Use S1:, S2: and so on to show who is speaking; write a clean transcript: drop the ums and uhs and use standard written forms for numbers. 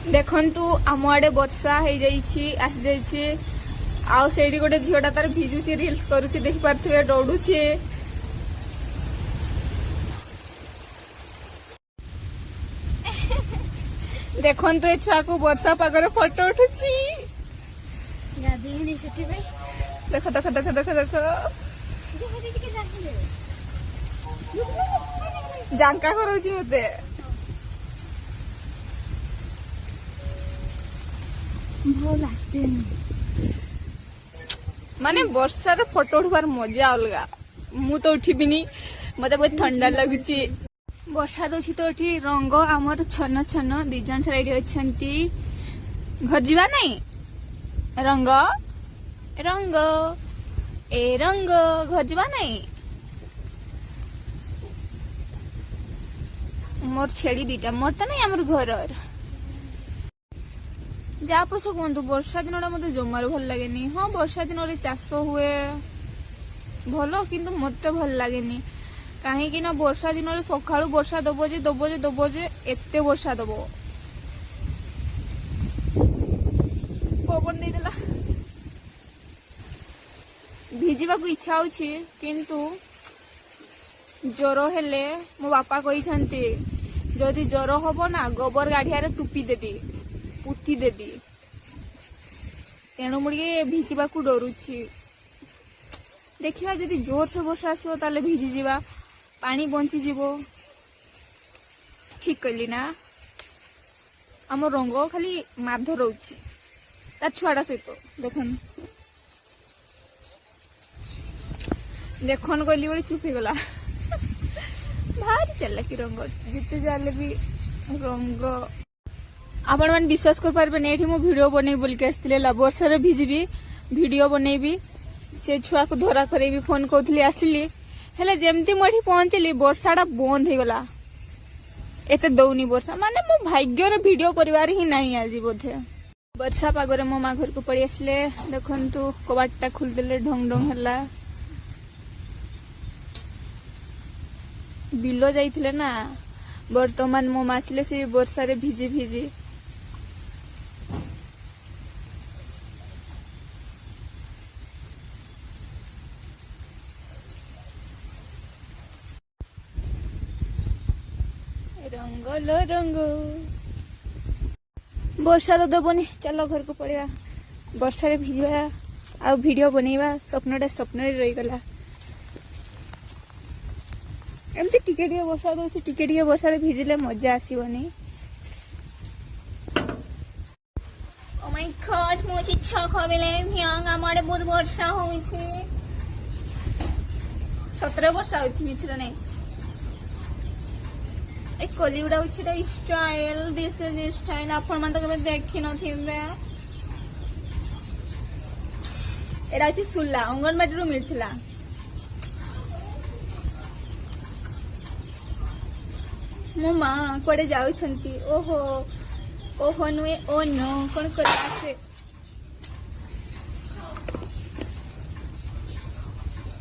S1: देखंतु आम आड़े वर्षा हो जाइए आउ से गोटे झीटा तार भिजुची रिल्स करुची देखि पार्थिबे दौड़ुची देखंतु ए छुआ को वर्षा पागर फोटो उठुची देख देख देख देख देख जांका करोची मते भल आस्ते माने वर्षार फोटो उठवार मजा अलगा मु तो उठिबिनी मते बहुत ठंडा लगुची वर्षा दोची तो एठी रंग आमर छन छन दी जन सारा एठी अछंती घर जीवा नहीं रंग रंग ए रंग घर जीवा नहीं मोर छेड़ी दीटा मोर तो नहीं आमर घर जा पछ कहतु वर्षा दिन मत जमार भल लगे हाँ वर्षा दिन चाष हुए भल किंतु मत भल लगे कहीं ना वर्षा दिन सका वर्षा दब जे दब जे दब जे एत वर्षा दब पवन नहीं देला भिजिबा को इच्छा होछि किंतु ज्वर हेले मो बापा कहिसंती जदि ज्वर हबो ना गोबर गाड़िया रे टुपी देबी पुती देबी तेणु मुझे भिजिबा को डरुछि देखिया जदि जोर से वर्षा आसो ताले भिजी जीवा पानी बंची जीवो ठीक कहली ना आम रंग खाली माध रोची तार छुआटा सहित देखन देखन कहली बोली चुप गला भारी चल कि रंग जिते जाले भी रंग आपण मैंने विश्वास कर पारे नहीं मो वीडियो बन बोल के आसते वर्षा भिजिबी वीडियो बनईबी से छुआ को धरा करेबी फोन कहली आसिली हेले जेमती मुझे पहुंचली वर्षाटा बंद हो गला एत दौनी वर्षा माने मो भाग्यर वीडियो करिवार ही नहीं आज बोधे वर्षा पागरे मो माँ घर को पड़ी आसले देखंतु कबाटा खोलदेले ढंग ढंग हला बिलो जाइथिले ना वर्तमान मो माँ आसले से वर्षा रे भिजी भिजी रंग लो रंग वर्षा तो दबनी चलो घर को पड़िया वर्षा रे भिजवा आ वीडियो बनैबा स्वप्नटा स्वप्न रे रही गला एमती टिके टिके वर्षा दोसी टिके टिके वर्षा रे भिजिले मजा आसीबनी ओ माय गॉड मोची छख बेले हियांग हमरे बहुत वर्षा होई छी 17 वर्षा होई छी मिछरा नहीं एक कलिगुड़ा अच्छे स्टाइल दिस इज स्टाइल आपण मन तो कबे देखि नथिबे एडा अछि सुल्ला अंगनबाड़ी रो मिलथिला मो माँ कोडे जाउ छंती ओहो ओहो नुए ओ नो कोन कर आछे